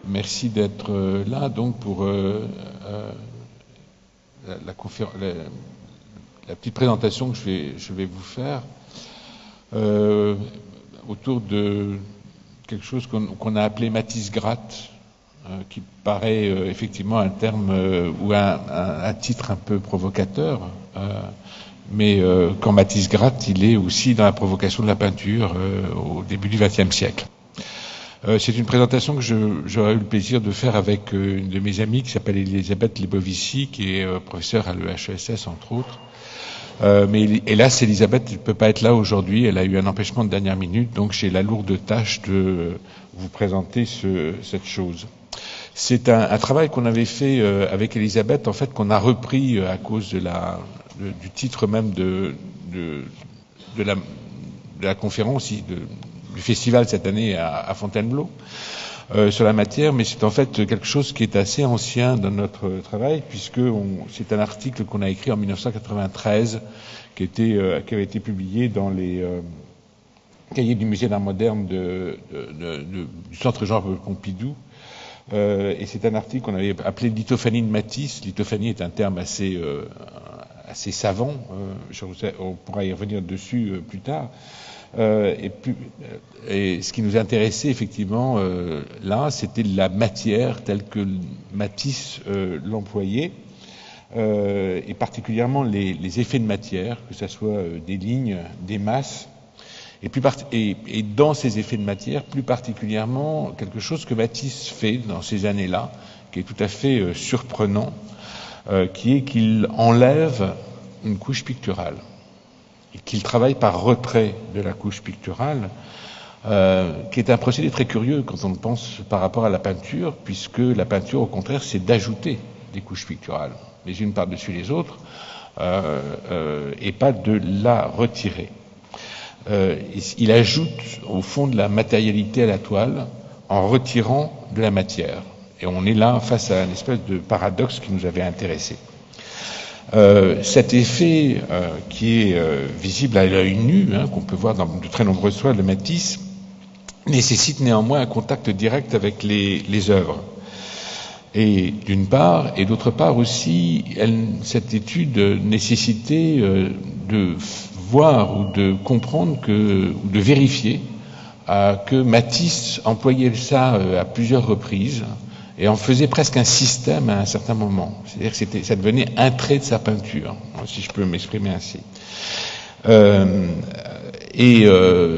Merci d'être là donc pour la petite présentation que je vais vous faire autour de quelque chose qu'on a appelé Matisse-Gratte, qui paraît effectivement un terme ou un titre un peu provocateur, mais quand Matisse-Gratte, il est aussi dans la provocation de la peinture au début du XXe siècle. C'est une présentation que j'aurais eu le plaisir de faire avec une de mes amies qui s'appelle Elisabeth Lebovici, qui est professeure à l'EHESS entre autres. Mais hélas, Elisabeth ne peut pas être là aujourd'hui, elle a eu un empêchement de dernière minute, donc j'ai la lourde tâche de vous présenter cette chose. C'est un travail qu'on avait fait avec Elisabeth, en fait, qu'on a repris à cause du titre même de la conférence, du festival cette année à Fontainebleau, sur la matière, mais c'est en fait quelque chose qui est assez ancien dans notre travail, puisque c'est un article qu'on a écrit en 1993, qui avait été publié dans les cahiers du Musée d'art moderne du Centre Georges Pompidou, et c'est un article qu'on avait appelé lithophanie de Matisse. Lithophanie est un terme assez savant, on pourra y revenir dessus plus tard. Et ce qui nous intéressait effectivement là, c'était la matière telle que Matisse l'employait, et particulièrement les effets de matière, que ce soit des lignes, des masses, et dans ces effets de matière, plus particulièrement quelque chose que Matisse fait dans ces années-là, qui est tout à fait surprenant, qui est qu'il enlève une couche picturale, et qu'il travaille par retrait de la couche picturale, qui est un procédé très curieux quand on le pense par rapport à la peinture, puisque la peinture, au contraire, c'est d'ajouter des couches picturales, les unes par-dessus les autres, et pas de la retirer. Il ajoute, au fond, de la matérialité à la toile en retirant de la matière. Et on est là face à une espèce de paradoxe qui nous avait intéressés. Cet effet qui est visible à l'œil nu, qu'on peut voir dans de très nombreuses toiles de Matisse, nécessite néanmoins un contact direct avec les œuvres. Et d'une part, et d'autre part aussi, cette étude nécessitait de voir ou de comprendre ou de vérifier que Matisse employait ça à plusieurs reprises, et en faisait presque un système à un certain moment. C'est-à-dire que ça devenait un trait de sa peinture, si je peux m'exprimer ainsi.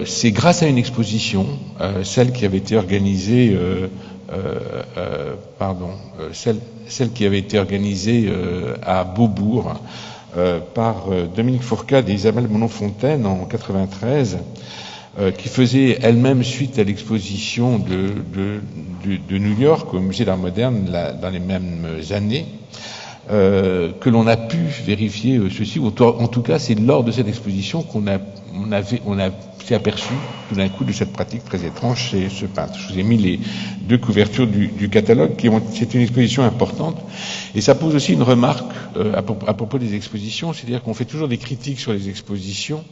C'est grâce à une exposition, celle qui avait été organisée, celle qui avait été organisée à Beaubourg par Dominique Fourcade et Isabelle Monod-Fontaine en 93, qui faisait elle-même suite à l'exposition de New York au Musée d'art moderne dans les mêmes années, que l'on a pu vérifier ceci. En tout cas, c'est lors de cette exposition qu'on s'est aperçu tout d'un coup de cette pratique très étrange chez ce peintre. Je vous ai mis les deux couvertures du catalogue, c'est une exposition importante, et ça pose aussi une remarque à propos des expositions, c'est-à-dire qu'on fait toujours des critiques sur les expositions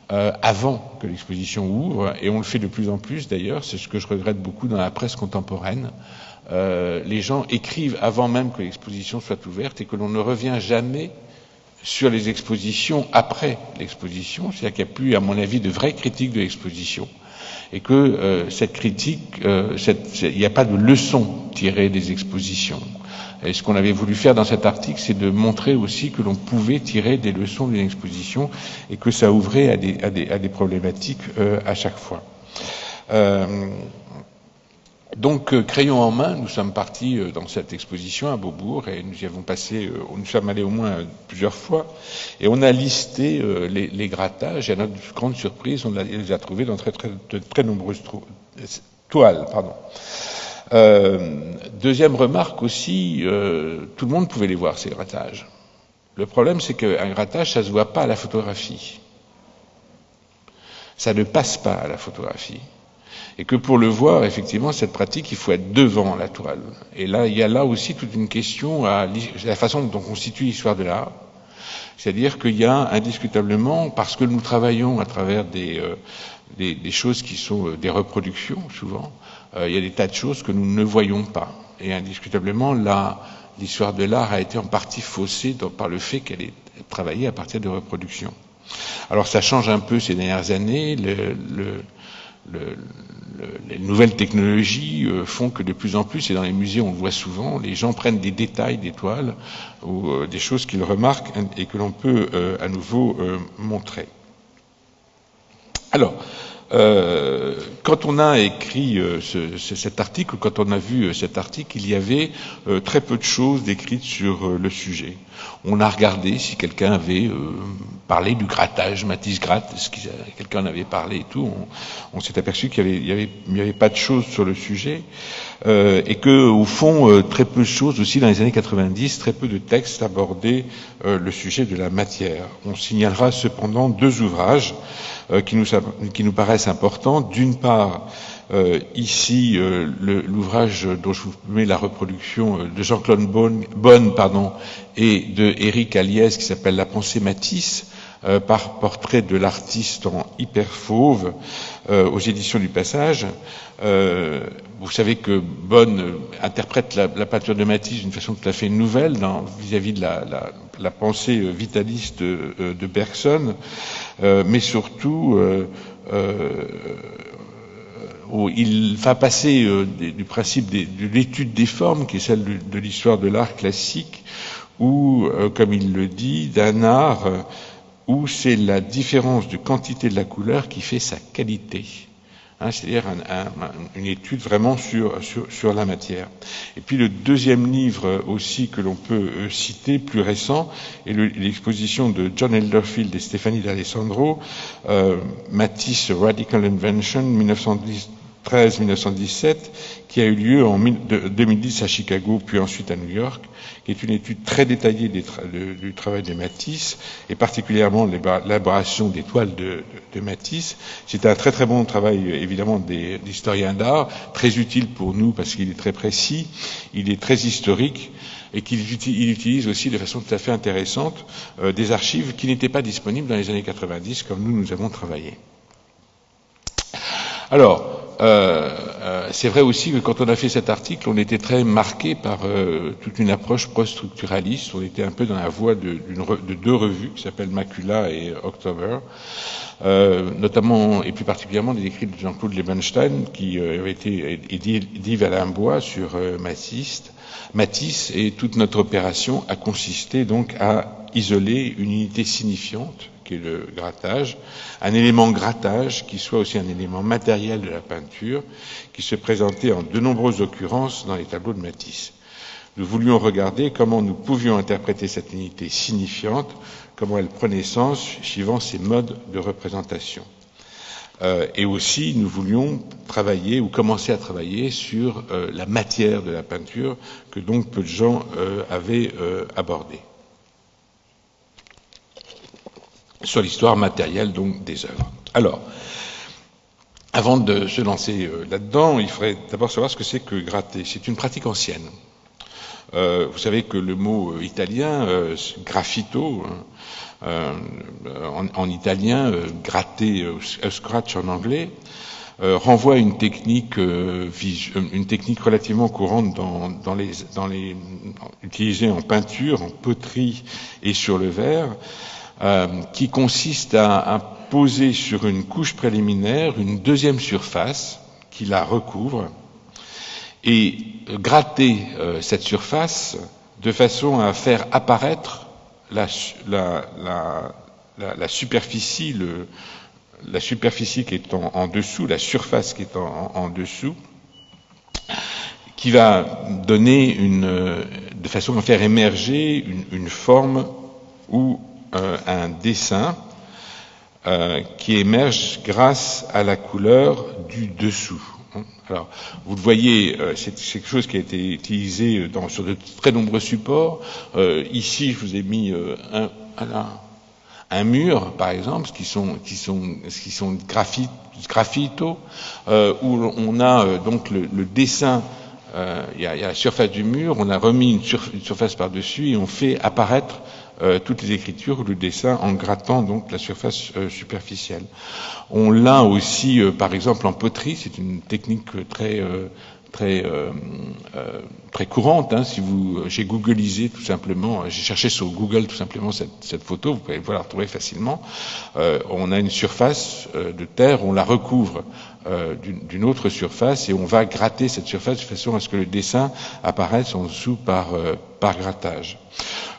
avant que l'exposition ouvre, et on le fait de plus en plus d'ailleurs, c'est ce que je regrette beaucoup dans la presse contemporaine. Les gens écrivent avant même que l'exposition soit ouverte, et que l'on ne revient jamais sur les expositions après l'exposition, c'est-à-dire qu'il n'y a plus, à mon avis, de vraie critique de l'exposition, et que cette critique, il n'y a pas de leçon tirée des expositions. Et ce qu'on avait voulu faire dans cet article, c'est de montrer aussi que l'on pouvait tirer des leçons d'une exposition, et que ça ouvrait à des problématiques à chaque fois. Donc, crayon en main, nous sommes partis dans cette exposition à Beaubourg, et nous y avons passé, nous sommes allés au moins plusieurs fois, et on a listé les grattages, et à notre grande surprise, on les a trouvés dans de très nombreuses toiles. Deuxième remarque aussi, tout le monde pouvait les voir, ces grattages. Le problème, c'est qu'un grattage, ça se voit pas à la photographie. Ça ne passe pas à la photographie. Et que pour le voir, effectivement, cette pratique, il faut être devant la toile. Et là, il y a là aussi toute une question à la façon dont on constitue l'histoire de l'art. C'est-à-dire qu'il y a indiscutablement, parce que nous travaillons à travers des choses qui sont des reproductions, souvent, il y a des tas de choses que nous ne voyons pas. Et indiscutablement, l'histoire de l'art a été en partie faussée par le fait qu'elle est travaillée à partir de reproductions. Alors ça change un peu ces dernières années. Les nouvelles technologies font que de plus en plus, et dans les musées on le voit souvent, les gens prennent des détails des toiles ou des choses qu'ils remarquent et que l'on peut à nouveau montrer. Alors, quand on a écrit cet article, quand on a vu cet article, il y avait très peu de choses décrites sur le sujet. On a regardé si quelqu'un avait parlé du grattage, Matisse gratte, est-ce que quelqu'un en avait parlé et tout. On s'est aperçu qu'il y avait pas de choses sur le sujet et que au fond très peu de choses aussi dans les années 90, très peu de textes abordaient le sujet de la matière. On signalera cependant deux ouvrages qui nous paraissent importants. D'une part, ici, l'ouvrage dont je vous mets la reproduction de Jean-Claude Bonne et de Éric Aliès, qui s'appelle La pensée Matisse, par portrait de l'artiste en hyper fauve, aux éditions du Passage. Vous savez que Bonne interprète la peinture de Matisse d'une façon tout à fait nouvelle vis-à-vis de la pensée vitaliste de Bergson, mais surtout il va passer du principe de l'étude des formes, qui est celle de l'histoire de l'art classique, ou, comme il le dit, d'un art où c'est la différence de quantité de la couleur qui fait sa qualité. C'est-à-dire une étude vraiment sur la matière. Et puis le deuxième livre aussi que l'on peut citer, plus récent, est l'exposition de John Elderfield et Stéphanie D'Alessandro, Matisse Radical Invention 1913-1917, qui a eu lieu en 2010 à Chicago, puis ensuite à New York, qui est une étude très détaillée du travail de Matisse, et particulièrement l'élaboration des toiles de Matisse. C'est un très très bon travail, évidemment, d'historiens d'art, très utile pour nous parce qu'il est très précis, il est très historique, et qu'il utilise aussi de façon tout à fait intéressante des archives qui n'étaient pas disponibles dans les années 90, comme nous avons travaillé. Alors, c'est vrai aussi que quand on a fait cet article, on était très marqué par toute une approche post-structuraliste. On était un peu dans la voie de deux revues qui s'appellent Macula et October, notamment et plus particulièrement des écrits de Jean-Claude Liebenstein qui avaient été d'Yves Alain-Bois sur Matisse, et toute notre opération a consisté donc à isoler une unité signifiante qui est le grattage, un élément grattage qui soit aussi un élément matériel de la peinture, qui se présentait en de nombreuses occurrences dans les tableaux de Matisse. Nous voulions regarder comment nous pouvions interpréter cette unité signifiante, comment elle prenait sens suivant ses modes de représentation. Et aussi, nous voulions travailler ou commencer à travailler sur la matière de la peinture que donc peu de gens avaient abordée. Sur l'histoire matérielle donc des œuvres. Alors, avant de se lancer là-dedans, il faudrait d'abord savoir ce que c'est que gratter. C'est une pratique ancienne. Vous savez que le mot italien, graffito, en italien, gratter, scratch en anglais, renvoie à une technique relativement courante utilisée en peinture, en poterie et sur le verre, qui consiste à poser sur une couche préliminaire une deuxième surface qui la recouvre et gratter cette surface de façon à faire apparaître la superficie, la superficie qui est en dessous, la surface qui est en dessous, qui va donner de façon à faire émerger une forme ou un dessin qui émerge grâce à la couleur du dessous. Alors, vous le voyez, c'est quelque chose qui a été utilisé sur de très nombreux supports. Ici, je vous ai mis un mur, par exemple, qui sont graffito, où on a donc le dessin. Il y a la surface du mur, on a remis une surface par-dessus et on fait apparaître toutes les écritures ou le dessin en grattant donc la surface superficielle. On l'a aussi, par exemple, en poterie. C'est une technique très courante. Hein. Si vous, j'ai googlisé tout simplement, j'ai cherché sur Google tout simplement cette photo, vous pouvez la retrouver facilement. On a une surface de terre, on la recouvre d'une autre surface et on va gratter cette surface de façon à ce que le dessin apparaisse en dessous par grattage.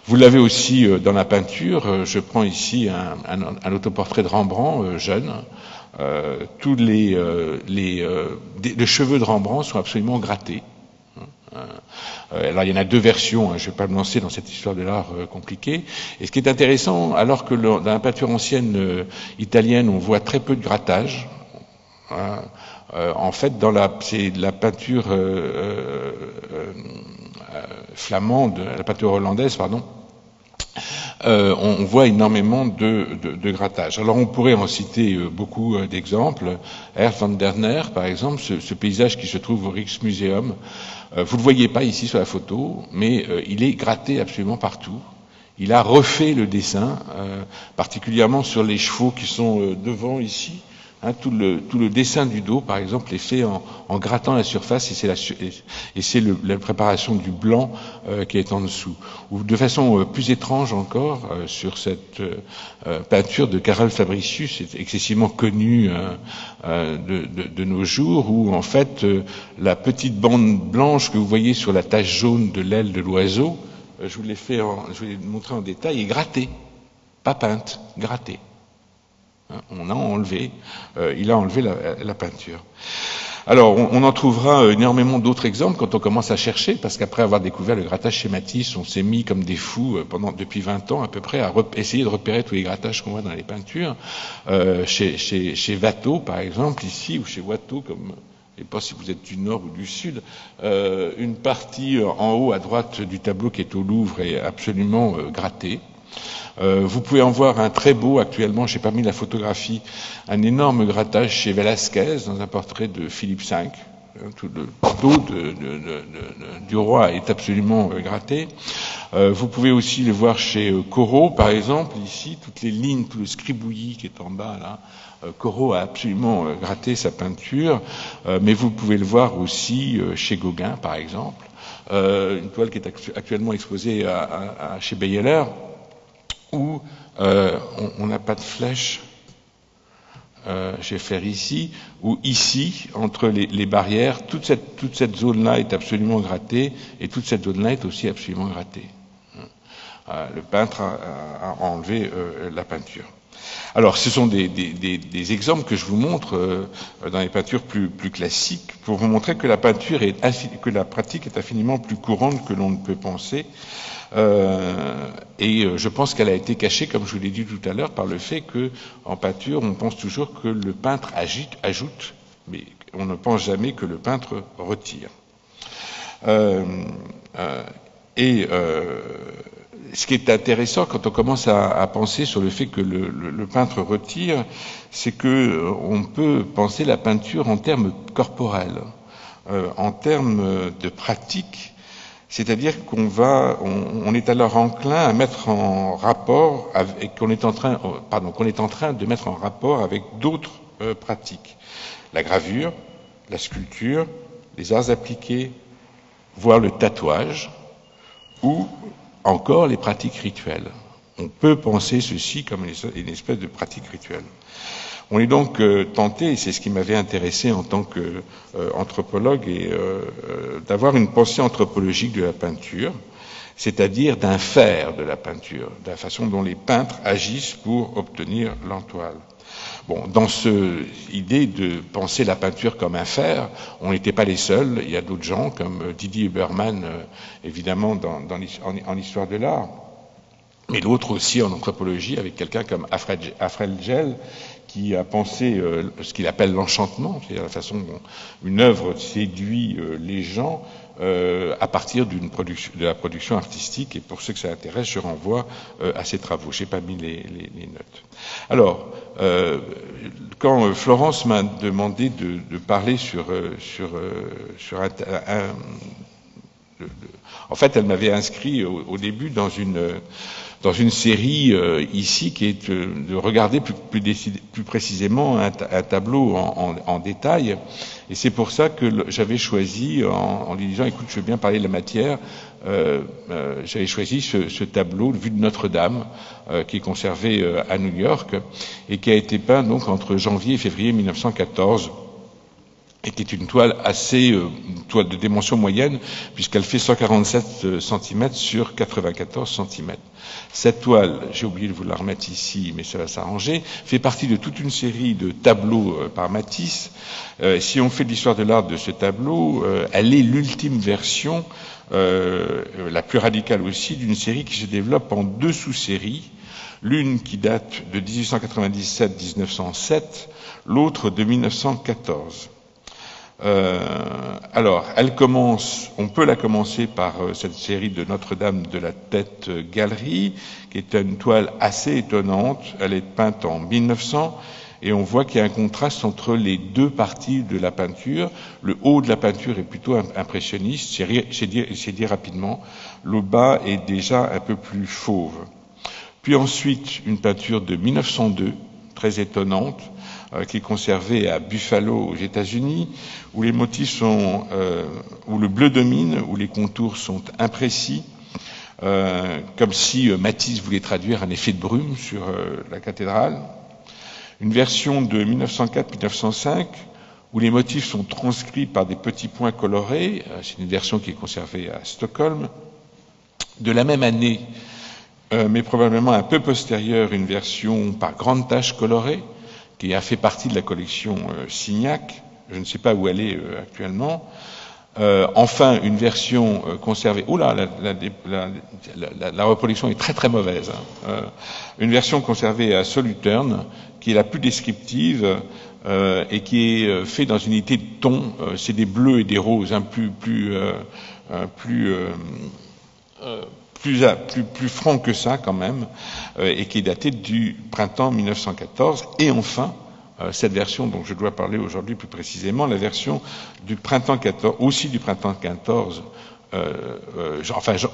Vous l'avez aussi dans la peinture. Je prends ici un autoportrait de Rembrandt jeune. Tous les cheveux de Rembrandt sont absolument grattés. Alors il y en a deux versions, hein, je ne vais pas me lancer dans cette histoire de l'art compliquée. Et ce qui est intéressant, alors que dans la peinture ancienne italienne, on voit très peu de grattage, hein, en fait, c'est la peinture flamande, la peinture hollandaise, pardon, on voit énormément de grattage. Alors on pourrait en citer beaucoup d'exemples. Ernst van der Neer, par exemple, ce paysage qui se trouve au Rijksmuseum, vous ne le voyez pas ici sur la photo, mais il est gratté absolument partout. Il a refait le dessin, particulièrement sur les chevaux qui sont devant ici. Hein, tout le dessin du dos, par exemple, est fait en grattant la surface et c'est la préparation du blanc qui est en dessous. Ou de façon plus étrange encore, sur cette peinture de Karel Fabricius, excessivement connue de nos jours, où en fait la petite bande blanche que vous voyez sur la tache jaune de l'aile de l'oiseau, je vous l'ai montré en détail, est grattée, pas peinte, grattée. On a enlevé, il a enlevé la peinture. Alors, on en trouvera énormément d'autres exemples quand on commence à chercher, parce qu'après avoir découvert le grattage chez Matisse, on s'est mis comme des fous depuis 20 ans à peu près à essayer de repérer tous les grattages qu'on voit dans les peintures. Chez Watteau, par exemple, ici, ou chez Watteau, comme je ne sais pas si vous êtes du nord ou du sud, une partie en haut à droite du tableau qui est au Louvre est absolument grattée. Vous pouvez en voir un très beau actuellement, j'ai pas mis la photographie, un énorme grattage chez Velázquez dans un portrait de Philippe V. Tout le dos du roi est absolument gratté. Vous pouvez aussi le voir chez Corot, par exemple, ici, toutes les lignes, tout le scribouillis qui est en bas là. Corot a absolument gratté sa peinture, mais vous pouvez le voir aussi chez Gauguin, par exemple. Une toile qui est actuellement exposée chez Beyeler, où on n'a pas de flèche, je vais faire ici, où ici, entre les barrières, toute cette zone-là est absolument grattée, et toute cette zone-là est aussi absolument grattée. Le peintre a enlevé la peinture. Alors, ce sont des exemples que je vous montre dans les peintures plus classiques, pour vous montrer que la pratique est infiniment plus courante que l'on ne peut penser. Et je pense qu'elle a été cachée, comme je vous l'ai dit tout à l'heure, par le fait que, en peinture, on pense toujours que le peintre ajoute, mais on ne pense jamais que le peintre retire. Ce qui est intéressant quand on commence à penser sur le fait que le peintre retire, c'est que on peut penser la peinture en termes corporels, en termes de pratique. C'est-à-dire qu'on est alors enclin à mettre en rapport qu'on est en train de mettre en rapport avec d'autres pratiques. La gravure, la sculpture, les arts appliqués, voire le tatouage, ou encore les pratiques rituelles. On peut penser ceci comme une espèce de pratique rituelle. On est donc tenté, et c'est ce qui m'avait intéressé en tant qu'anthropologue, d'avoir une pensée anthropologique de la peinture, c'est-à-dire d'un faire de la peinture, de la façon dont les peintres agissent pour obtenir l'entoile. Bon, dans cette idée de penser la peinture comme un faire, on n'était pas les seuls. Il y a d'autres gens, comme Didier Huberman, évidemment, en histoire de l'art, mais l'autre aussi en anthropologie, avec quelqu'un comme Afrel-Gel, qui a pensé ce qu'il appelle l'enchantement, c'est-à-dire la façon dont une œuvre séduit les gens à partir de la production artistique. Et pour ceux que ça intéresse, je renvoie à ces travaux. Je n'ai pas mis les notes. Alors, quand Florence m'a demandé de parler sur En fait, elle m'avait inscrit au début dans une série ici qui est de regarder plus précisément un tableau en détail. Et c'est pour ça que j'avais choisi, en lui disant, écoute, je veux bien parler de la matière, j'avais choisi ce tableau, Vue de Notre-Dame, qui est conservé à New York et qui a été peint donc entre janvier et février 1914. Et qui est une toile une toile de dimension moyenne, puisqu'elle fait 147 cm sur 94 cm. Cette toile, j'ai oublié de vous la remettre ici, mais ça va s'arranger, fait partie de toute une série de tableaux par Matisse. Si on fait l'histoire de l'art de ce tableau, elle est l'ultime version, la plus radicale aussi, d'une série qui se développe en 2 sous-séries. L'une qui date de 1897-1907, l'autre de 1914. Alors, on peut la commencer par cette série de Notre-Dame de la Tête-Galerie, qui est une toile assez étonnante. Elle est peinte en 1900 et on voit qu'il y a un contraste entre les 2 parties de la peinture. Le haut de la peinture est plutôt impressionniste, c'est dit rapidement. Le bas est déjà un peu plus fauve. Puis ensuite, une peinture de 1902, très étonnante, qui est conservé à Buffalo aux États-Unis, où les motifs sont, où le bleu domine, où les contours sont imprécis, comme si Matisse voulait traduire un effet de brume sur la cathédrale. Une version de 1904-1905, où les motifs sont transcrits par des petits points colorés. C'est une version qui est conservée à Stockholm. De la même année, mais probablement un peu postérieure, une version par grandes taches colorées, qui a fait partie de la collection Signac, je ne sais pas où elle est actuellement. Enfin, une version conservée. Oula, la reproduction est très très mauvaise. Une version conservée à Soluturn, qui est la plus descriptive et qui est faite dans une unité de tons. C'est des bleus et des roses, hein, plus franc que ça quand même, et qui est daté du printemps 1914. Et enfin, cette version dont je dois parler aujourd'hui plus précisément, la version du printemps 14, aussi du printemps 14,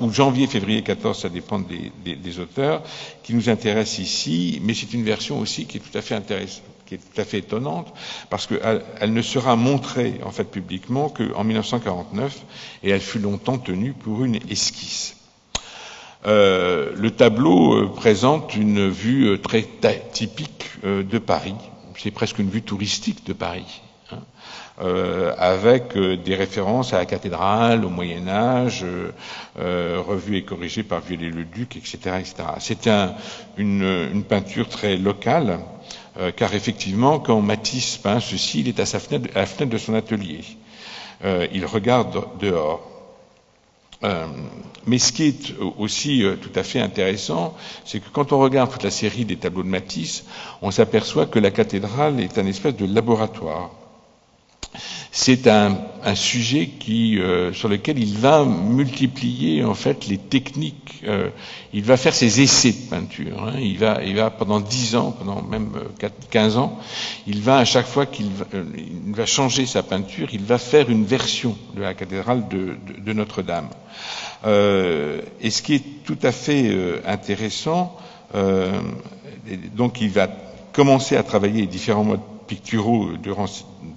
ou janvier-février 14, ça dépend des auteurs, qui nous intéresse ici, mais c'est une version aussi qui est tout à fait intéressante, qui est tout à fait étonnante, parce qu'elle ne sera montrée en fait publiquement qu'en 1949, et elle fut longtemps tenue pour une esquisse. Le tableau présente une vue très typique de Paris. C'est presque une vue touristique de Paris, hein, avec des références à la cathédrale, au Moyen-Âge, revues et corrigées par Viollet-le-Duc, etc., etc. C'est une peinture très locale, car effectivement, quand Matisse peint ceci, il est à la fenêtre de son atelier. Il regarde dehors. Mais ce qui est aussi tout à fait intéressant, c'est que quand on regarde toute la série des tableaux de Matisse, on s'aperçoit que la cathédrale est un espèce de laboratoire. C'est un sujet sur lequel il va multiplier en fait les techniques. Il va faire ses essais de peinture. Hein. Il va pendant 10 ans, pendant même 15 ans, il va à chaque fois qu'il va changer sa peinture, il va faire une version de la cathédrale de Notre-Dame. Et ce qui est tout à fait intéressant, donc il va commencer à travailler les différents modes picturaux durant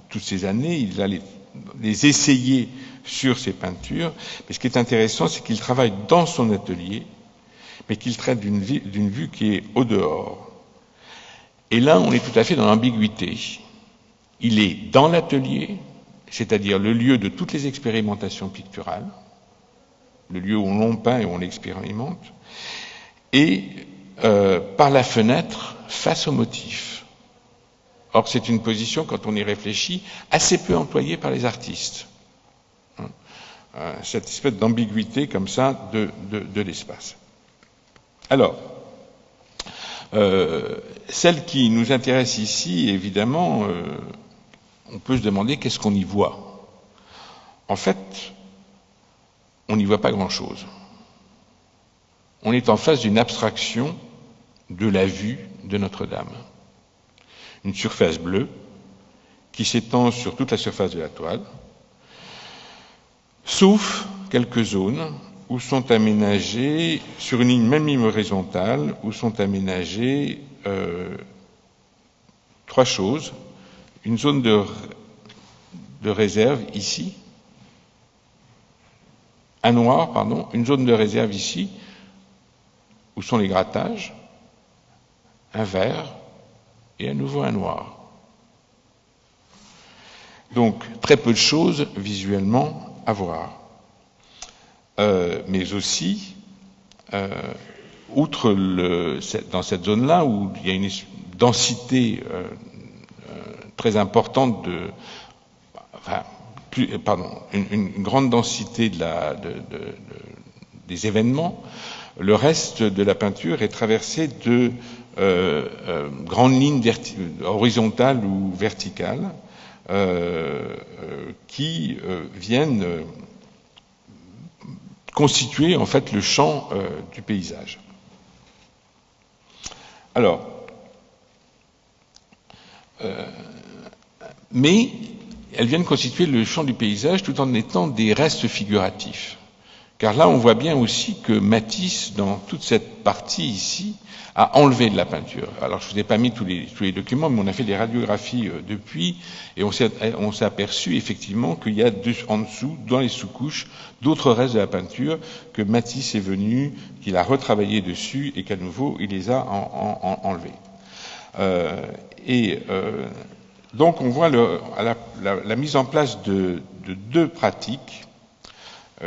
toutes ces années, il va les essayer sur ses peintures, mais ce qui est intéressant, c'est qu'il travaille dans son atelier, mais qu'il traite d'une vue qui est au dehors. Et là, on est tout à fait dans l'ambiguïté. Il est dans l'atelier, c'est-à-dire le lieu de toutes les expérimentations picturales, le lieu où l'on peint et où on expérimente, et par la fenêtre, face au motif. Or, c'est une position, quand on y réfléchit, assez peu employée par les artistes. Cette espèce d'ambiguïté comme ça de l'espace. Alors, celle qui nous intéresse ici, évidemment, on peut se demander qu'est-ce qu'on y voit. En fait, on n'y voit pas grand-chose. On est en face d'une abstraction de la vue de Notre-Dame. Une surface bleue qui s'étend sur toute la surface de la toile, sauf quelques zones où sont aménagées, sur une même ligne horizontale, où sont aménagées 3 choses. Une zone de réserve ici, un noir, pardon, une zone de réserve ici, où sont les grattages, un vert et à nouveau un noir. Donc, très peu de choses visuellement à voir. Mais aussi, outre dans cette zone-là, où il y a une densité très importante une grande densité des événements, le reste de la peinture est traversé de grandes lignes horizontales ou verticales qui viennent constituer en fait le champ du paysage. Alors, mais elles viennent constituer le champ du paysage tout en étant des restes figuratifs. Car là, on voit bien aussi que Matisse, dans toute cette partie ici, a enlevé de la peinture. Alors, je ne vous ai pas mis tous les documents, mais on a fait des radiographies depuis, et on s'est aperçu effectivement qu'il y a en dessous, dans les sous-couches, d'autres restes de la peinture que Matisse est venu, qu'il a retravaillé dessus, et qu'à nouveau, il les a enlevés. Donc, on voit la mise en place de 2 pratiques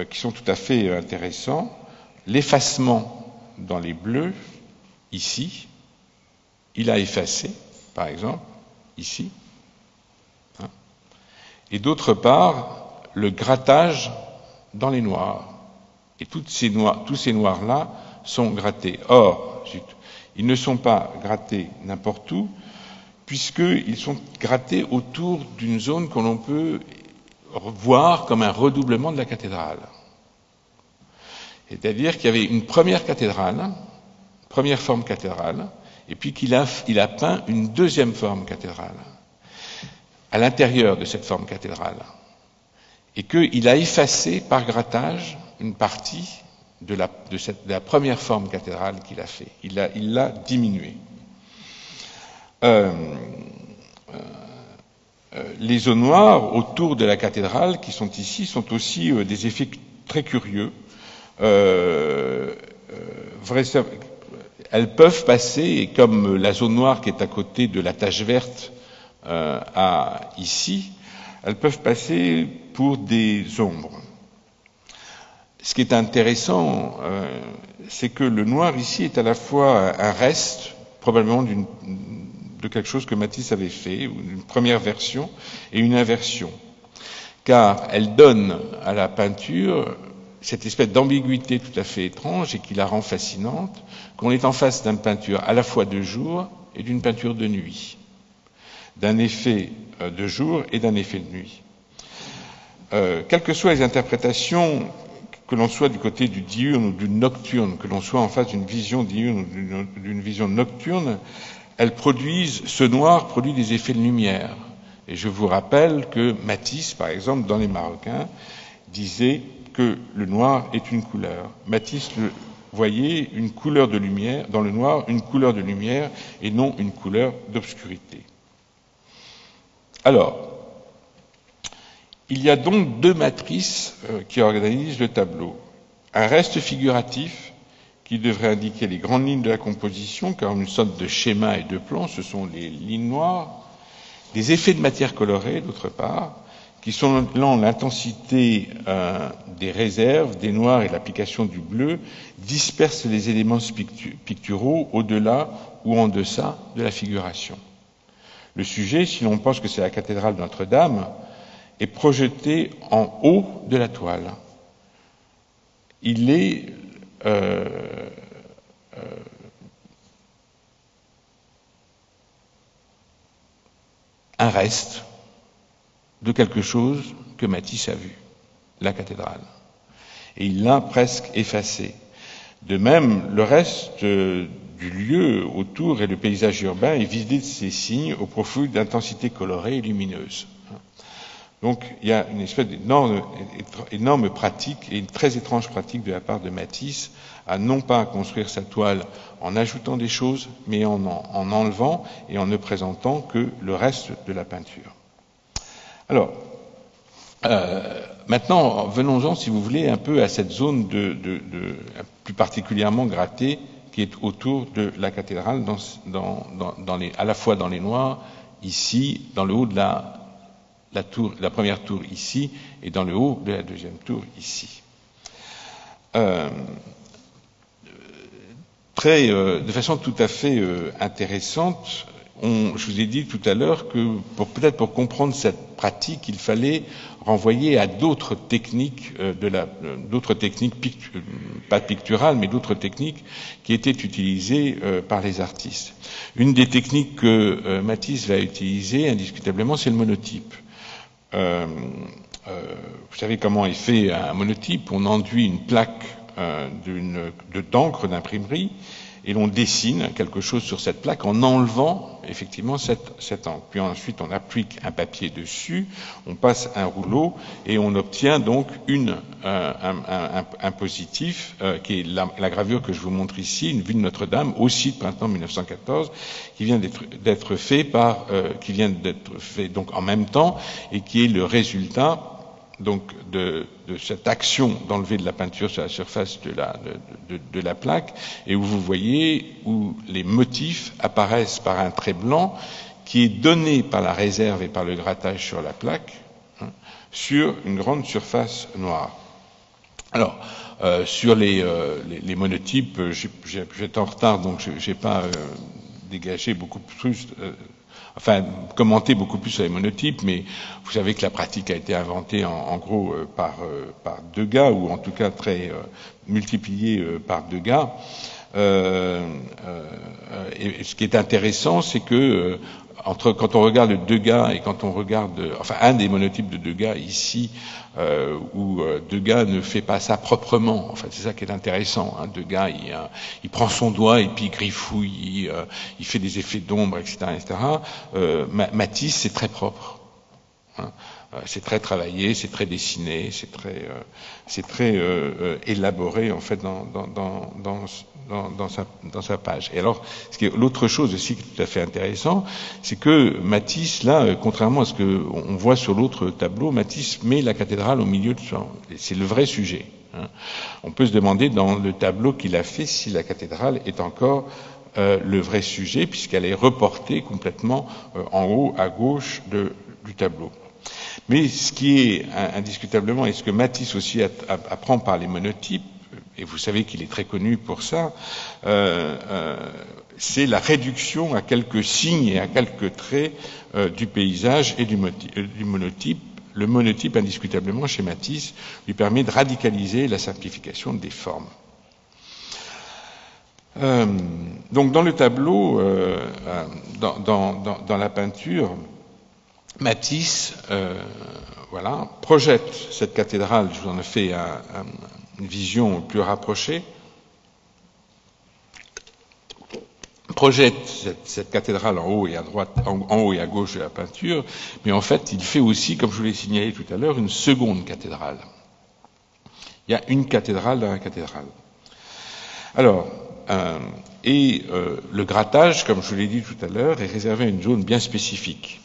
qui sont tout à fait intéressants. L'effacement dans les bleus, ici, il a effacé, par exemple, ici. Et d'autre part, le grattage dans les noirs. Et tous ces noirs-là sont grattés. Or, ils ne sont pas grattés n'importe où, puisqu'ils sont grattés autour d'une zone que l'on peut voir comme un redoublement de la cathédrale. C'est-à-dire qu'il y avait une première forme cathédrale, et puis il a peint une deuxième forme cathédrale à l'intérieur de cette forme cathédrale, et qu'il a effacé par grattage une partie de la première forme cathédrale qu'il a fait. Il l'a diminuée. Les zones noires autour de la cathédrale qui sont ici sont aussi des effets très curieux. Elles peuvent passer, comme la zone noire qui est à côté de la tache verte ici, elles peuvent passer pour des ombres. Ce qui est intéressant, c'est que le noir ici est à la fois un reste, probablement de quelque chose que Matisse avait fait, une première version et une inversion, car elle donne à la peinture cette espèce d'ambiguïté tout à fait étrange et qui la rend fascinante, qu'on est en face d'une peinture à la fois de jour et d'une peinture de nuit, d'un effet de jour et d'un effet de nuit. Quelles que soient les interprétations, que l'on soit du côté du diurne ou du nocturne, que l'on soit en face d'une vision diurne ou d'une vision nocturne, ce noir produit des effets de lumière. Et je vous rappelle que Matisse, par exemple, dans Les Marocains, disait que le noir est une couleur. Matisse voyait une couleur de lumière, dans le noir, une couleur de lumière et non une couleur d'obscurité. Alors, il y a donc 2 matrices qui organisent le tableau. Un reste figuratif qui devrait indiquer les grandes lignes de la composition, car une sorte de schéma et de plan, ce sont les lignes noires, des effets de matière colorée, d'autre part, qui sont là l'intensité des réserves, des noirs et l'application du bleu, dispersent les éléments picturaux au-delà ou en deçà de la figuration. Le sujet, si l'on pense que c'est la cathédrale de Notre-Dame, est projeté en haut de la toile. Il est un reste de quelque chose que Matisse a vu, la cathédrale. Et il l'a presque effacé. De même, le reste du lieu autour et le paysage urbain est vidé de ces signes au profit d'intensité colorée et lumineuse. Donc il y a une espèce d'énorme pratique, et une très étrange pratique de la part de Matisse, à non pas construire sa toile en ajoutant des choses, mais en enlevant et en ne présentant que le reste de la peinture. Alors, maintenant, venons-en, si vous voulez, un peu à cette zone plus particulièrement grattée qui est autour de la cathédrale, à la fois dans les noirs, ici, dans le haut de la première tour ici, et dans le haut de la deuxième tour ici. De façon tout à fait intéressante, je vous ai dit tout à l'heure que peut-être pour comprendre cette pratique, il fallait renvoyer à d'autres techniques, pas picturales, mais d'autres techniques qui étaient utilisées par les artistes. Une des techniques que Matisse va utiliser indiscutablement, c'est le monotype. Vous savez comment est fait un monotype? On enduit une plaque d'encre d'imprimerie et l'on dessine quelque chose sur cette plaque en enlevant effectivement cette encre. Puis ensuite on applique un papier dessus, on passe un rouleau et on obtient donc un positif qui est la gravure que je vous montre ici, une vue de Notre-Dame, aussi de printemps 1914, qui vient d'être fait donc en même temps et qui est le résultat donc de cette action d'enlever de la peinture sur la surface de la plaque, et où vous voyez où les motifs apparaissent par un trait blanc qui est donné par la réserve et par le grattage sur la plaque, sur une grande surface noire. Alors, sur les monotypes, j'étais en retard, donc j'ai pas dégagé beaucoup plus... commenter beaucoup plus sur les monotypes, mais vous savez que la pratique a été inventée en gros par Degas, ou en tout cas très multipliée par Degas. Et ce qui est intéressant, c'est que quand on regarde Degas et quand on regarde, un des monotypes de Degas ici, où Degas ne fait pas ça proprement. En fait, c'est ça qui est intéressant. Degas, il prend son doigt et puis il griffouille, il fait des effets d'ombre, etc., etc. Matisse, c'est très propre. C'est très travaillé, c'est très dessiné, c'est très élaboré en fait dans sa page. Et alors, l'autre chose aussi qui est tout à fait intéressant, c'est que Matisse, là, contrairement à ce que on voit sur l'autre tableau, Matisse met la cathédrale au milieu de ça. C'est le vrai sujet. On peut se demander dans le tableau qu'il a fait si la cathédrale est encore le vrai sujet, puisqu'elle est reportée complètement en haut à gauche du tableau. Mais ce qui est indiscutablement, et ce que Matisse aussi apprend par les monotypes, et vous savez qu'il est très connu pour ça, c'est la réduction à quelques signes et à quelques traits du paysage et du monotype. Le monotype, indiscutablement, chez Matisse, lui permet de radicaliser la simplification des formes. Donc dans le tableau, dans la peinture, Matisse projette cette cathédrale, je vous en ai fait une vision plus rapprochée, projette cette cathédrale en haut et à droite, en haut et à gauche de la peinture, mais en fait il fait aussi, comme je vous l'ai signalé tout à l'heure, une seconde cathédrale. Il y a une cathédrale dans la cathédrale. Alors, le grattage, comme je vous l'ai dit tout à l'heure, est réservé à une zone bien spécifique.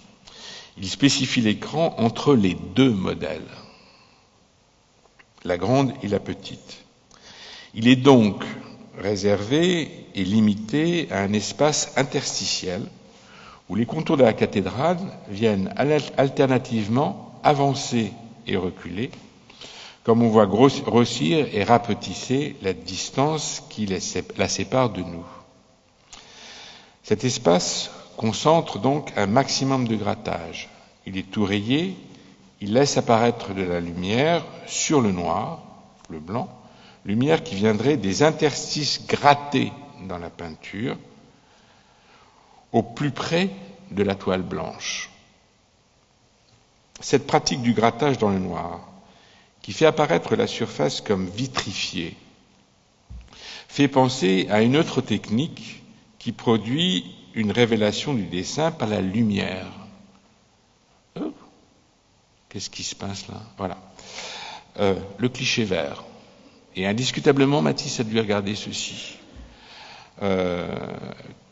Il spécifie l'écran entre les deux modèles, la grande et la petite. Il est donc réservé et limité à un espace interstitiel où les contours de la cathédrale viennent alternativement avancer et reculer, comme on voit grossir et rapetisser la distance qui la sépare de nous. Cet espace concentre donc un maximum de grattage. Il est tout rayé, il laisse apparaître de la lumière sur le noir, le blanc, lumière qui viendrait des interstices grattés dans la peinture, au plus près de la toile blanche. Cette pratique du grattage dans le noir, qui fait apparaître la surface comme vitrifiée, fait penser à une autre technique qui produit une révélation du dessin par la lumière. Qu'est-ce qui se passe là? Voilà. Le cliché vert. Et indiscutablement, Matisse a dû regarder ceci.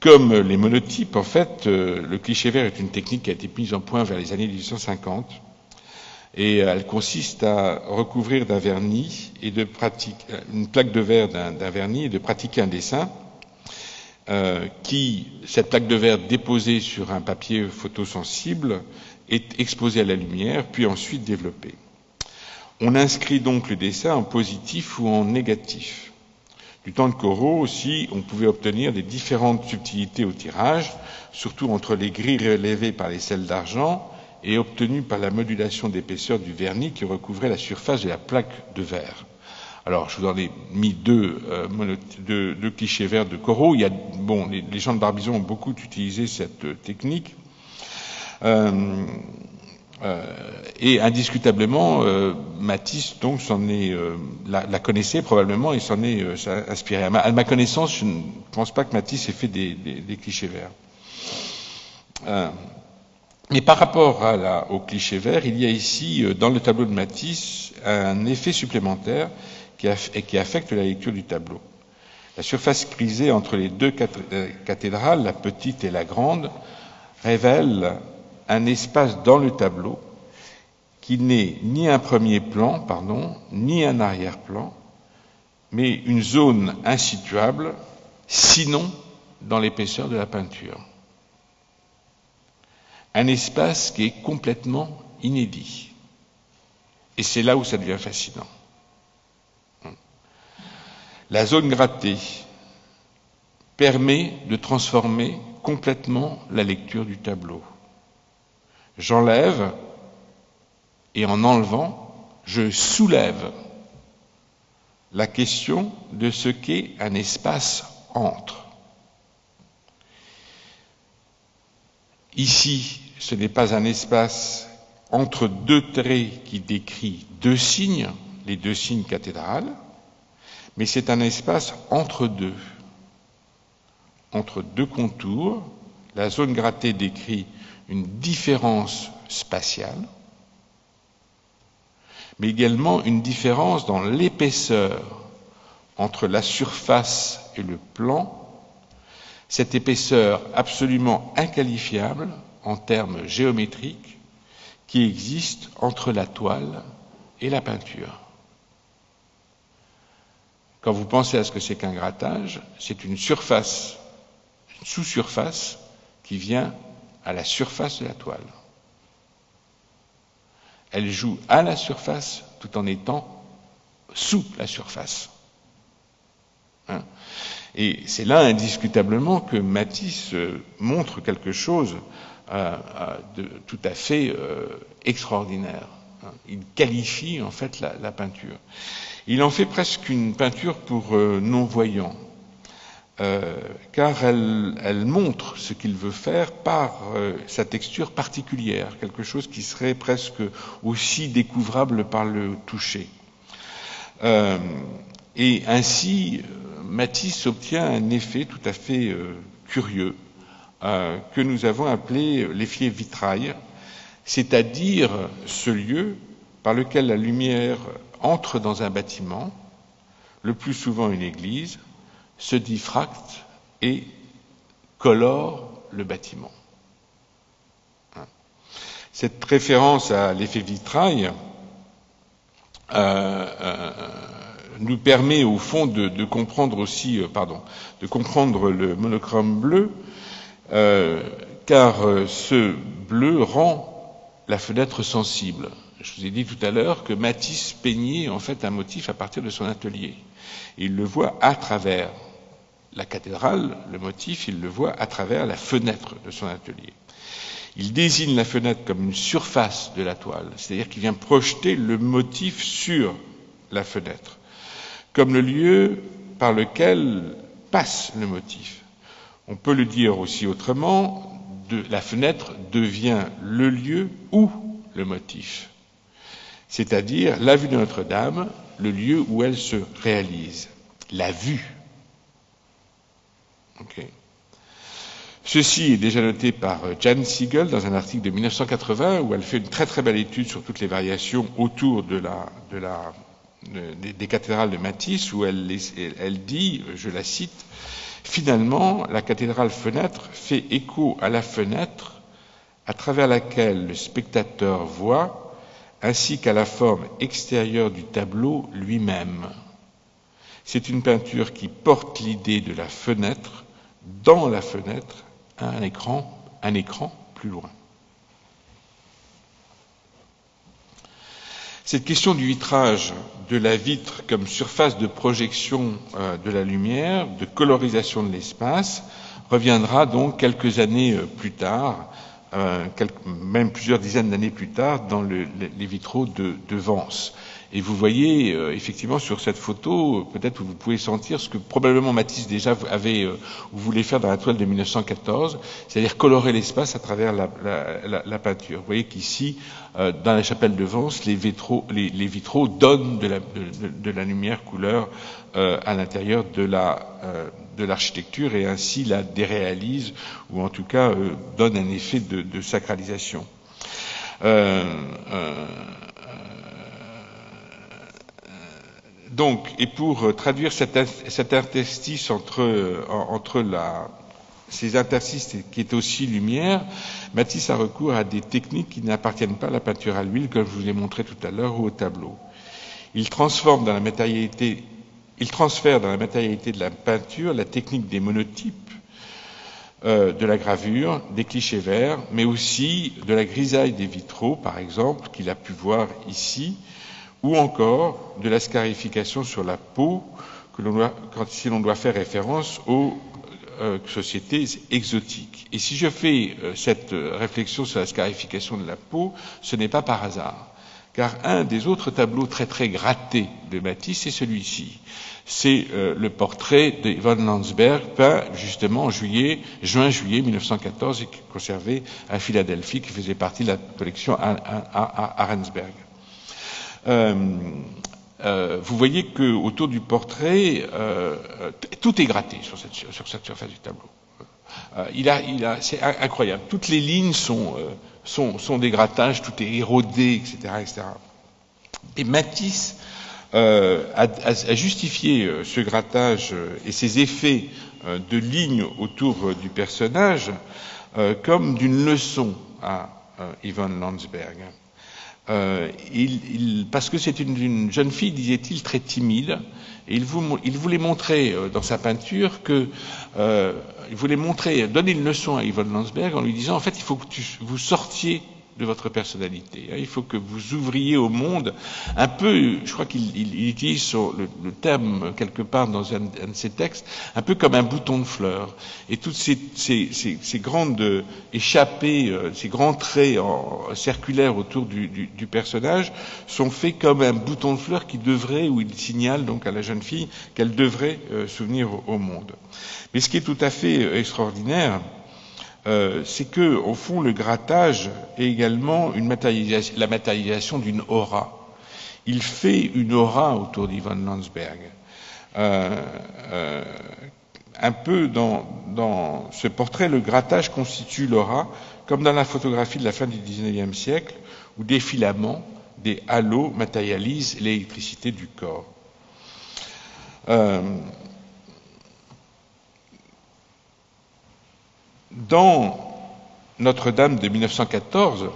Comme les monotypes, en fait, le cliché vert est une technique qui a été mise en point vers les années 1850. Et elle consiste à recouvrir d'un vernis et de pratiquer une plaque de verre d'un vernis et de pratiquer un dessin cette plaque de verre déposée sur un papier photosensible est exposée à la lumière, puis ensuite développée. On inscrit donc le dessin en positif ou en négatif. Du temps de Corot aussi, on pouvait obtenir des différentes subtilités au tirage, surtout entre les gris relevés par les sels d'argent et obtenus par la modulation d'épaisseur du vernis qui recouvrait la surface de la plaque de verre. Alors, je vous en ai mis deux clichés verts de Corot. Les gens de Barbizon ont beaucoup utilisé cette technique. Et indiscutablement, Matisse donc la connaissait probablement et s'en est inspiré. À ma connaissance, je ne pense pas que Matisse ait fait des clichés verts. Mais par rapport au cliché vert, il y a ici, dans le tableau de Matisse, un effet supplémentaire qui affecte la lecture du tableau. La surface grisée entre les deux cathédrales, la petite et la grande, révèle un espace dans le tableau qui n'est ni un premier plan, ni un arrière-plan, mais une zone insituable, sinon dans l'épaisseur de la peinture. Un espace qui est complètement inédit. Et c'est là où ça devient fascinant. La zone grattée permet de transformer complètement la lecture du tableau. J'enlève, et en enlevant, je soulève la question de ce qu'est un espace entre. Ici, ce n'est pas un espace entre deux traits qui décrit deux signes, les deux signes cathédrales, mais c'est un espace entre deux contours. La zone grattée décrit une différence spatiale, mais également une différence dans l'épaisseur entre la surface et le plan, cette épaisseur absolument inqualifiable en termes géométriques qui existe entre la toile et la peinture. Quand vous pensez à ce que c'est qu'un grattage, c'est une surface, une sous-surface qui vient à la surface de la toile. Elle joue à la surface tout en étant sous la surface. Et c'est là indiscutablement que Matisse montre quelque chose de tout à fait extraordinaire. Il qualifie en fait la peinture. Il en fait presque une peinture pour non-voyants, car elle montre ce qu'il veut faire par sa texture particulière, quelque chose qui serait presque aussi découvrable par le toucher. Et ainsi, Matisse obtient un effet tout à fait curieux, que nous avons appelé l'effet vitrail, c'est-à-dire ce lieu par lequel la lumière entre dans un bâtiment, le plus souvent une église, se diffracte et colore le bâtiment. Cette référence à l'effet vitrail nous permet au fond de comprendre aussi, de comprendre le monochrome bleu, car ce bleu rend la fenêtre sensible. Je vous ai dit tout à l'heure que Matisse peignait en fait un motif à partir de son atelier. Il le voit à travers la cathédrale, le motif, il le voit à travers la fenêtre de son atelier. Il désigne la fenêtre comme une surface de la toile, c'est-à-dire qu'il vient projeter le motif sur la fenêtre, comme le lieu par lequel passe le motif. On peut le dire aussi autrement, la fenêtre devient le lieu où le motif, c'est-à-dire la vue de Notre-Dame, le lieu où elle se réalise, la vue. Okay. Ceci est déjà noté par Jan Siegel dans un article de 1980 où elle fait une très très belle étude sur toutes les variations autour des cathédrales de Matisse, où elle dit, je la cite, « Finalement, la cathédrale fenêtre fait écho à la fenêtre à travers laquelle le spectateur voit, ainsi qu'à la forme extérieure du tableau lui-même. C'est une peinture qui porte l'idée de la fenêtre, dans la fenêtre, à un écran plus loin. » Cette question du vitrage, de la vitre comme surface de projection de la lumière, de colorisation de l'espace, reviendra donc quelques années plus tard, même plusieurs dizaines d'années plus tard, dans les vitraux de Vence. Et vous voyez effectivement sur cette photo, peut-être vous pouvez sentir ce que probablement Matisse déjà voulait faire dans la toile de 1914, c'est-à-dire colorer l'espace à travers la peinture. Vous voyez qu'ici, dans la chapelle de Vence, les vitraux donnent de la lumière couleur à l'intérieur de l'architecture et ainsi la déréalisent ou en tout cas donnent un effet de sacralisation. Donc, et pour traduire cet interstice entre ces interstices qui est aussi lumière, Matisse a recours à des techniques qui n'appartiennent pas à la peinture à l'huile, comme je vous l'ai montré tout à l'heure, ou au tableau. Il transfère dans la matérialité de la peinture la technique des monotypes, de la gravure, des clichés verts, mais aussi de la grisaille des vitraux, par exemple, qu'il a pu voir ici, ou encore de la scarification sur la peau, si l'on doit faire référence aux sociétés exotiques. Et si je fais cette réflexion sur la scarification de la peau, ce n'est pas par hasard, car un des autres tableaux très très grattés de Matisse, c'est celui-ci. C'est le portrait d'Yvonne Landsberg, peint justement en juin-juillet 1914 et qui est conservé à Philadelphie, qui faisait partie de la collection à Arensberg. Vous voyez que autour du portrait, tout est gratté sur cette surface du tableau. C'est incroyable. Toutes les lignes sont des grattages, tout est érodé, etc., etc. Et Matisse a justifié ce grattage et ces effets de lignes autour du personnage comme d'une leçon à Yvonne Landsberg. Parce que c'est une jeune fille, disait-il, très timide, et il voulait montrer dans sa peinture il voulait donner une leçon à Yvonne Landsberg en lui disant, en fait, il faut que vous sortiez de votre personnalité. Il faut que vous ouvriez au monde un peu, je crois qu'il utilise le terme quelque part dans un de ses textes, un peu comme un bouton de fleur. Et toutes ces grandes échappées, ces grands traits circulaires autour du personnage sont faits comme un bouton de fleur où il signale donc à la jeune fille qu'elle devrait s'ouvrir au monde. Mais ce qui est tout à fait extraordinaire, c'est que, au fond, le grattage est également la matérialisation d'une aura. Il fait une aura autour d'Yvonne Landsberg. Un peu dans ce portrait, le grattage constitue l'aura, comme dans la photographie de la fin du XIXe siècle, où des filaments, des halos matérialisent l'électricité du corps. Dans Notre-Dame de 1914,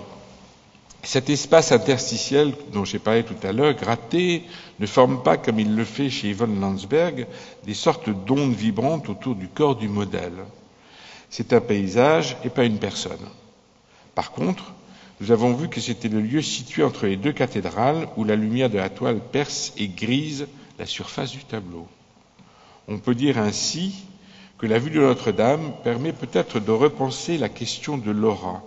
cet espace interstitiel dont j'ai parlé tout à l'heure, gratté, ne forme pas, comme il le fait chez Yvonne Landsberg, des sortes d'ondes vibrantes autour du corps du modèle. C'est un paysage et pas une personne. Par contre, nous avons vu que c'était le lieu situé entre les deux cathédrales où la lumière de la toile perce et grise la surface du tableau. On peut dire ainsi que la vue de Notre-Dame permet peut-être de repenser la question de l'aura.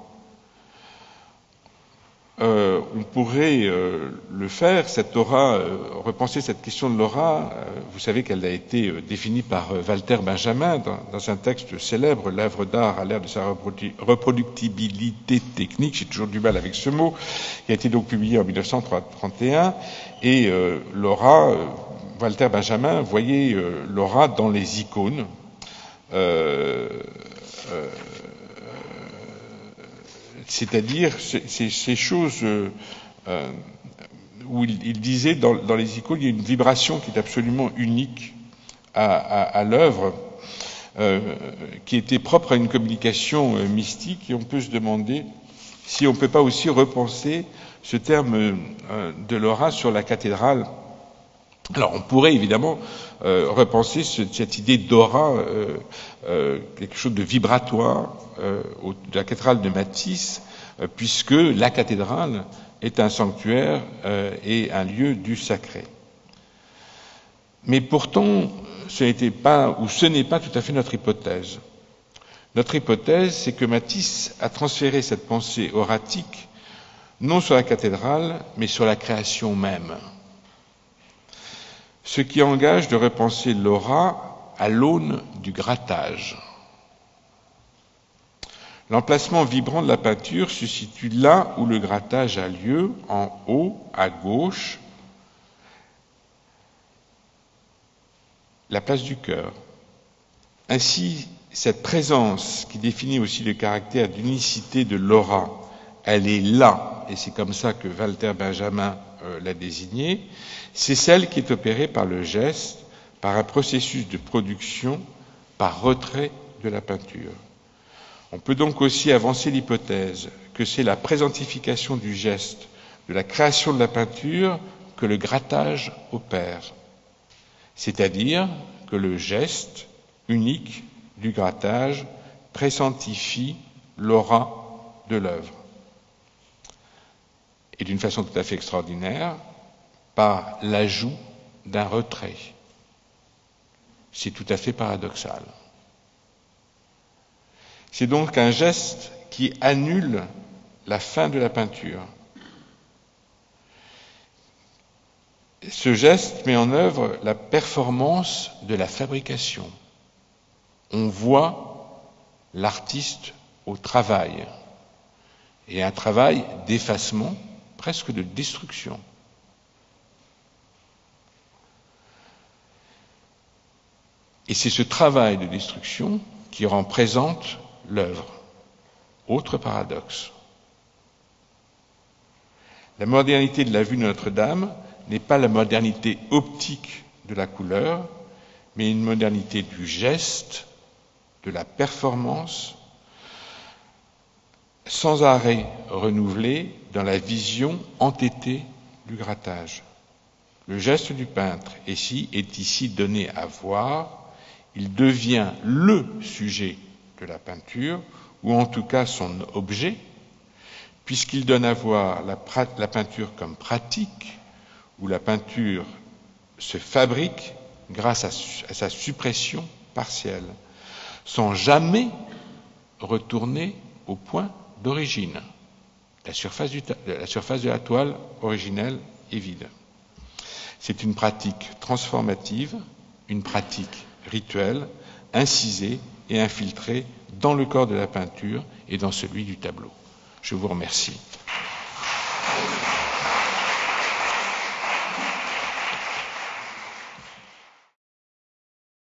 On pourrait le faire, cette aura, repenser cette question de l'aura. Vous savez qu'elle a été définie par Walter Benjamin dans un texte célèbre, L'œuvre d'art à l'ère de sa reproductibilité technique, j'ai toujours du mal avec ce mot, qui a été donc publié en 1931. Et l'aura, Walter Benjamin voyait l'aura dans les icônes. c'est-à-dire ces choses où il disait dans les icônes, il y a une vibration qui est absolument unique à l'œuvre, qui était propre à une communication mystique, et on peut se demander si on ne peut pas aussi repenser ce terme de l'aura sur la cathédrale. Alors on pourrait évidemment repenser cette idée d'aura, quelque chose de vibratoire de la cathédrale de Matisse, puisque la cathédrale est un sanctuaire et un lieu du sacré. Mais pourtant, ce n'est pas tout à fait notre hypothèse. Notre hypothèse, c'est que Matisse a transféré cette pensée oratique non sur la cathédrale, mais sur la création même. Ce qui engage de repenser l'aura à l'aune du grattage. L'emplacement vibrant de la peinture se situe là où le grattage a lieu, en haut, à gauche, la place du cœur. Ainsi, cette présence qui définit aussi le caractère d'unicité de l'aura, elle est là, et c'est comme ça que Walter Benjamin l'a désignée, c'est celle qui est opérée par le geste, par un processus de production, par retrait de la peinture. On peut donc aussi avancer l'hypothèse que c'est la présentification du geste, de la création de la peinture, que le grattage opère. C'est-à-dire que le geste unique du grattage pressentifie l'aura de l'œuvre. Et d'une façon tout à fait extraordinaire, par l'ajout d'un retrait. C'est tout à fait paradoxal. C'est donc un geste qui annule la fin de la peinture. Ce geste met en œuvre la performance de la fabrication. On voit l'artiste au travail, et un travail d'effacement, presque de destruction. Et c'est ce travail de destruction qui rend présente l'œuvre. Autre paradoxe. La modernité de la vue de Notre-Dame n'est pas la modernité optique de la couleur, mais une modernité du geste, de la performance, sans arrêt renouvelée dans la vision entêtée du grattage. Le geste du peintre est ici donné à voir, il devient le sujet de la peinture, ou en tout cas son objet, puisqu'il donne à voir la peinture comme pratique, où la peinture se fabrique grâce à sa suppression partielle, sans jamais retourner au point d'origine. La surface de la toile originelle est vide. C'est une pratique transformative, une pratique rituelle, incisée et infiltrée dans le corps de la peinture et dans celui du tableau. Je vous remercie.